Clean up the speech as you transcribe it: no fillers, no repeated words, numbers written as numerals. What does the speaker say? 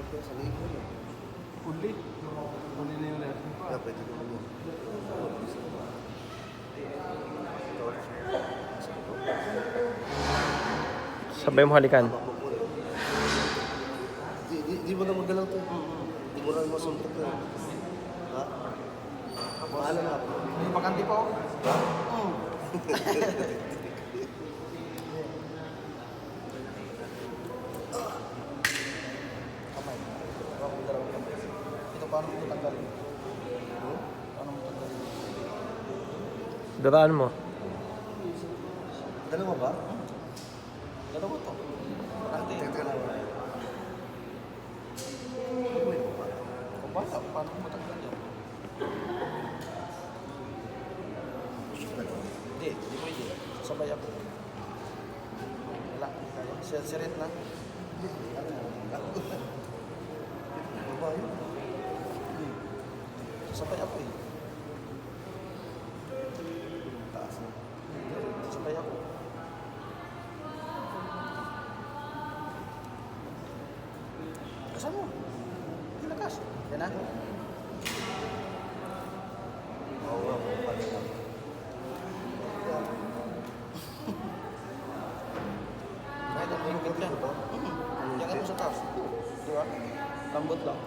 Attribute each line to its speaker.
Speaker 1: Sa libo na.
Speaker 2: Uli. Uli na yung lesson pa.
Speaker 1: Kaya pwede naman yun.
Speaker 3: Sabay mo halikan.
Speaker 1: Di mo na magalaw to. Di mo na masuntok to. Ha? Bahala na ako.
Speaker 2: May bakante pa ako. Kamay. Huwag mo dalawang kamay. Ito, paano mo ito tanggalin? Paano mo tanggalin?
Speaker 3: Daraan mo.
Speaker 1: Dalawa ba?
Speaker 2: Dalawa to. Bakante.
Speaker 1: Teka lang.
Speaker 2: Kung bala, paano mo tanggalin? Hindi, hindi pwede. Sabay ako. Wala, hindi kaya. Siret na.
Speaker 1: Baba yun.
Speaker 2: Sabay ako eh.
Speaker 1: Taas na.
Speaker 2: Sabay ako. Kasan mo? Lakas. Yan na.
Speaker 1: Oo nga, bumalik lang.
Speaker 2: Kahit ang higpit yan. Yan mo sa taas. Di ba? Lambot lang.